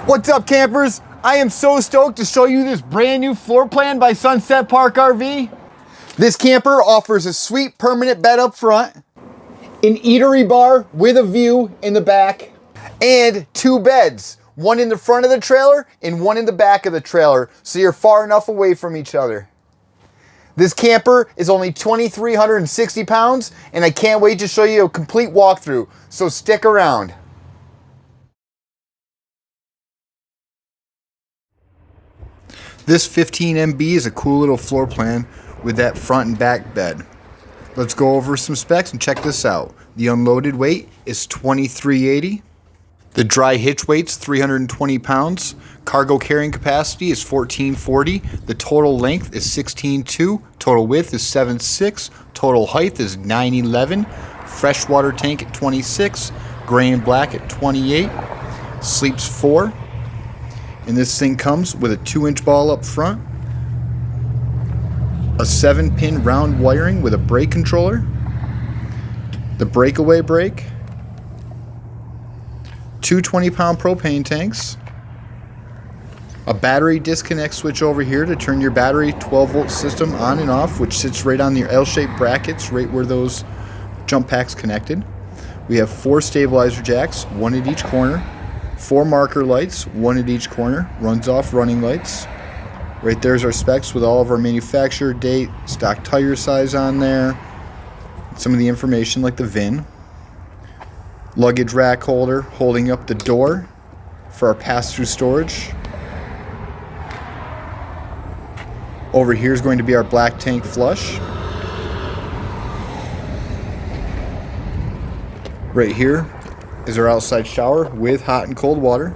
What's up, campers? I am so stoked to show you this brand new floor plan by Sunset Park RV. This camper offers a sweet permanent bed up front, an eatery bar with a view in the back, and two beds, one in the front of the trailer and one in the back of the trailer, so you're far enough away from each other. This camper is only 2,360 pounds, and I can't wait to show you a complete walkthrough, so stick around. This 15 MB is a cool little floor plan with that front and back bed. Let's go over some specs and check this out. The unloaded weight is 2,380. The dry hitch weight's 320 pounds. Cargo carrying capacity is 1,440. The total length is 16.2. Total width is 7.6. Total height is 9.11. Freshwater tank at 26. Gray and black at 28. Sleeps 4. And this thing comes with a 2-inch ball up front, a 7-pin round wiring with a brake controller, the breakaway brake, two 20-pound propane tanks, a battery disconnect switch over here to turn your battery 12-volt system on and off, which sits right on your L-shaped brackets, right where those jump packs connected. We have 4 stabilizer jacks, 1 at each corner. 4 marker lights, 1 at each corner, runs off running lights. Right there's our specs with all of our manufacturer date, stock tire size on there, some of the information like the VIN. Luggage rack holder holding up the door for our pass-through storage. Over here is going to be our black tank flush. Right here is our outside shower with hot and cold water.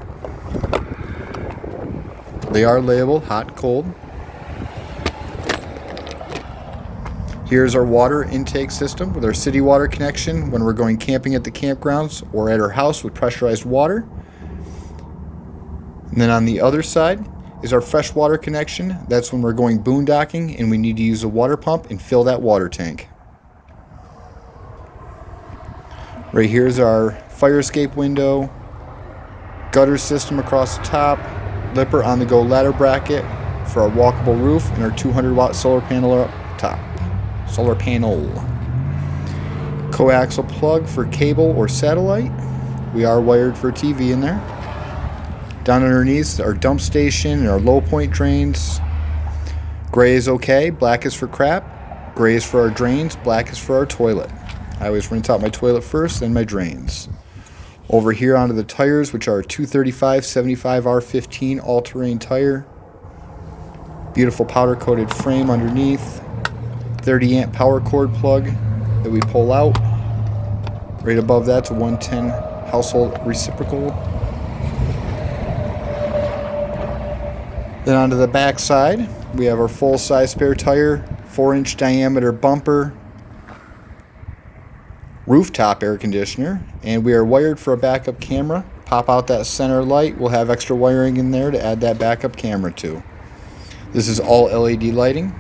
They are labeled hot and cold. Here's our water intake system with our city water connection when we're going camping at the campgrounds or at our house with pressurized water. And then on the other side is our freshwater connection. That's when we're going boondocking and we need to use a water pump and fill that water tank. Right here is our fire escape window, gutter system across the top, Lipper on-the-go ladder bracket for our walkable roof, and our 200-watt solar panel up top. Solar panel. Coaxial plug for cable or satellite. We are wired for TV in there. Down underneath our dump station and our low point drains. Gray is okay, black is for crap. Gray is for our drains, black is for our toilet. I always rinse out my toilet first, then my drains. Over here onto the tires, which are a 235/75 R15 all-terrain tire. Beautiful powder-coated frame underneath. 30-amp power cord plug that we pull out. Right above that's a 110 household reciprocal. Then onto the back side, we have our full-size spare tire, 4-inch diameter bumper, rooftop air conditioner, and we are wired for a backup camera. Pop out that center light. We'll have extra wiring in there to add that backup camera to. This is all LED lighting.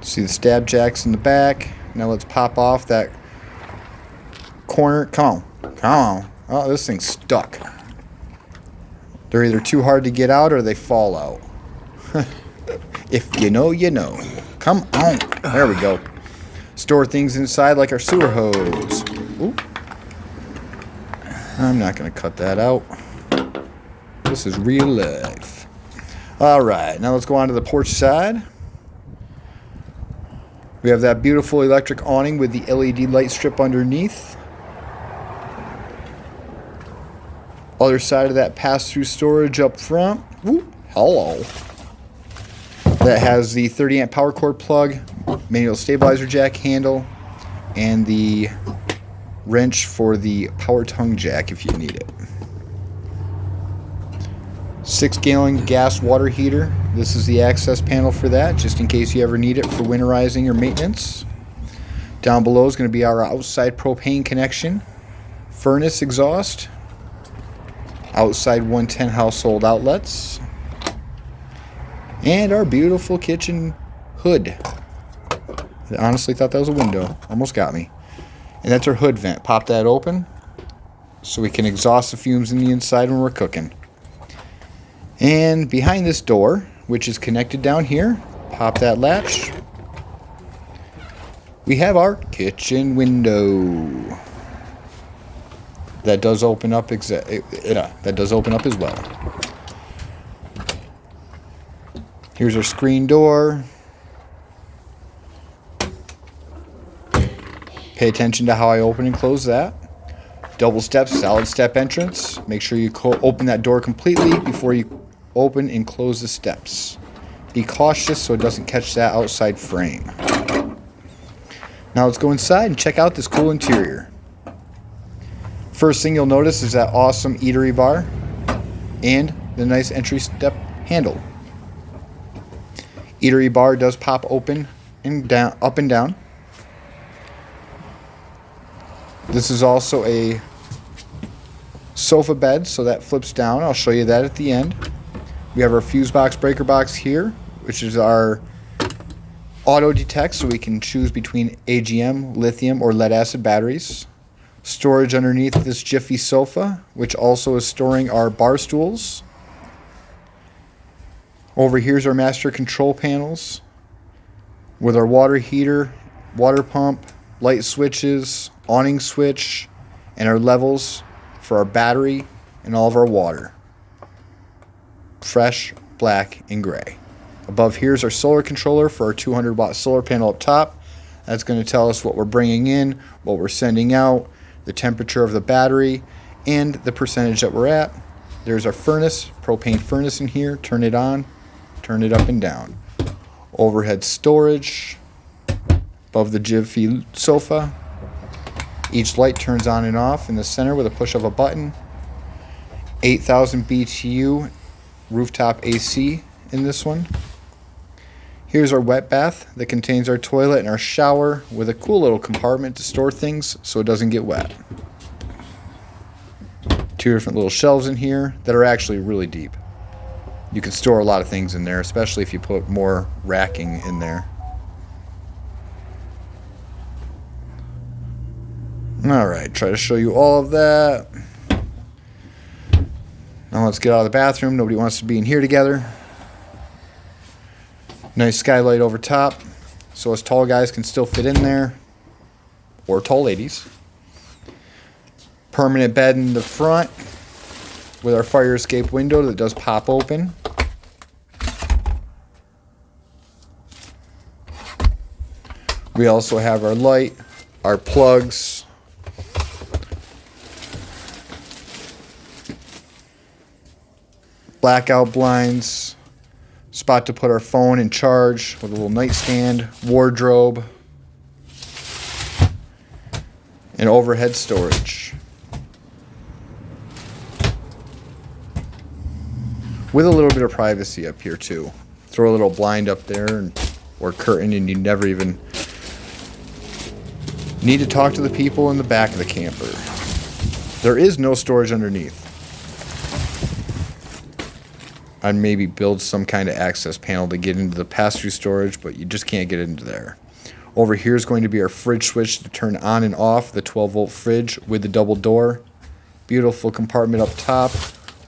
See the stab jacks in the back. Now let's pop off that corner. Come on. Oh, this thing's stuck. They're either too hard to get out or they fall out. If you know, you know. Come on. There we go. Store things inside like our sewer hose. Ooh. I'm not going to cut that out. This is real life. Alright, now let's go on to the porch side. We have that beautiful electric awning with the LED light strip underneath. Other side of that pass-through storage up front. Ooh, hello. That has the 30-amp power cord plug, manual stabilizer jack handle, and the wrench for the power tongue jack if you need it. 6-gallon gas water heater. This is the access panel for that, just in case you ever need it for winterizing or maintenance. Down below is going to be our outside propane connection, furnace exhaust, outside 110 household outlets, and our beautiful kitchen hood. I honestly thought that was a window. Almost got me. And that's our hood vent. Pop that open. so we can exhaust the fumes in the inside when we're cooking. And behind this door, which is connected down here, pop that latch. We have our kitchen window. That does open up that does open up as well. Here's our screen door. Pay attention to how I open and close that. Double step, solid step entrance. Make sure you open that door completely before you open and close the steps. Be cautious so it doesn't catch that outside frame. Now let's go inside and check out this cool interior. First thing you'll notice is that awesome eatery bar and the nice entry step handle. Eatery bar does pop open and down, up and down. This is also a sofa bed, so that flips down. I'll show you that at the end. We have our fuse box breaker box here, which is our auto detect, so we can choose between AGM, lithium, or lead acid batteries. Storage underneath this Jiffy sofa, which also is storing our bar stools. Over here's our master control panels with our water heater, water pump, light switches, awning switch, and our levels for our battery and all of our water. Fresh, black, and gray. Above here's our solar controller for our 200 watt solar panel up top. That's going to tell us what we're bringing in, what we're sending out, the temperature of the battery, and the percentage that we're at. There's our furnace, propane furnace in here. Turn it on, turn it up and down. Overhead storage above the Jiffy sofa. Each light turns on and off in the center with a push of a button. 8,000 BTU rooftop AC in this one. Here's our wet bath that contains our toilet and our shower with a cool little compartment to store things so it doesn't get wet. Two different little shelves in here that are actually really deep. You can store a lot of things in there, especially if you put more racking in there. Alright, try to show you all of that. Now let's get out of the bathroom. Nobody wants to be in here together. Nice skylight over top, so us tall guys can still fit in there, or tall ladies. Permanent bed in the front with our fire escape window that does pop open. We also have our light, our plugs, blackout blinds, spot to put our phone and charge with a little nightstand, wardrobe, and overhead storage. With a little bit of privacy up here too. Throw a little blind up there or curtain and you never even need to talk to the people in the back of the camper. There is no storage underneath. I'd maybe build some kind of access panel to get into the pass-through storage, but you just can't get into there. Over here is going to be our fridge switch to turn on and off the 12-volt fridge with the double door. Beautiful compartment up top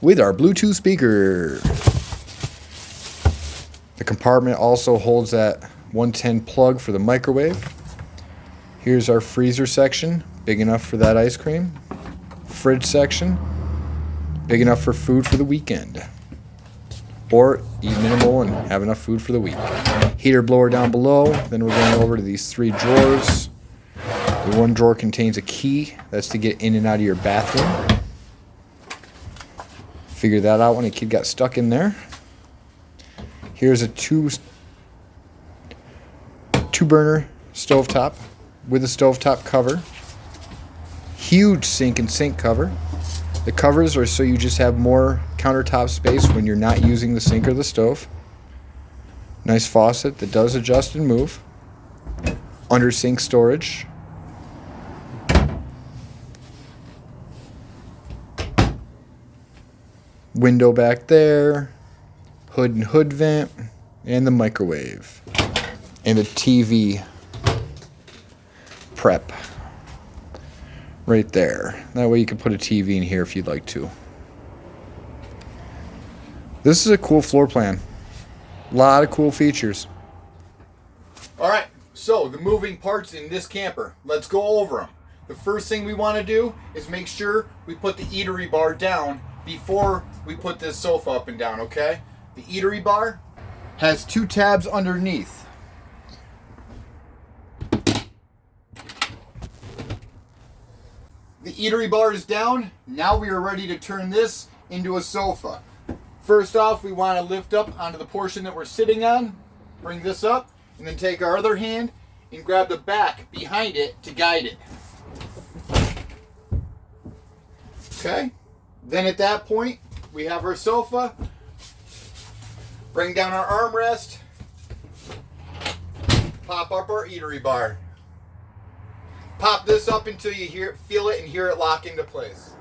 with our Bluetooth speaker. The compartment also holds that 110 plug for the microwave. Here's our freezer section, big enough for that ice cream. Fridge section, big enough for food for the weekend. Or eat minimal and have enough food for the week. Heater blower down below. Then we're going over to these three drawers. The one drawer contains a key. That's to get in and out of your bathroom. Figured that out when a kid got stuck in there. Here's a two burner stovetop with a stovetop cover. Huge sink and sink cover. The covers are so you just have more countertop space when you're not using the sink or the stove. Nice faucet that does adjust and move. Under sink storage. Window back there. Hood and hood vent. And the microwave. And the TV prep. right there. That way you can put a TV in here if you'd like to. This is a cool floor plan. A lot of cool features. All right, so the moving parts in this camper. Let's go over them. The first thing we want to do is make sure we put the eatery bar down before we put this sofa up and down, okay? The eatery bar has 2 tabs underneath. The eatery bar is down. Now we are ready to turn this into a sofa. First off, we want to lift up onto the portion that we're sitting on, bring this up, and then take our other hand and grab the back behind it to guide it. Okay? Then at that point, we have our sofa. Bring down our armrest. Pop up our eatery bar. Pop this up until you feel it and hear it lock into place.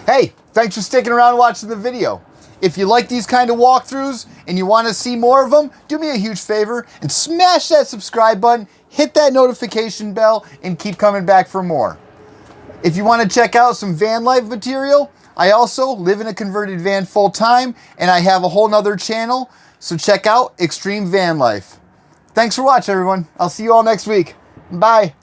Hey, thanks for sticking around and watching the video. If you like these kind of walkthroughs and you want to see more of them, do me a huge favor and smash that subscribe button, hit that notification bell, and keep coming back for more. If you want to check out some van life material, I also live in a converted van full time and I have a whole nother channel, so check out Extreme Van Life. Thanks for watching, everyone. I'll see you all next week. Bye.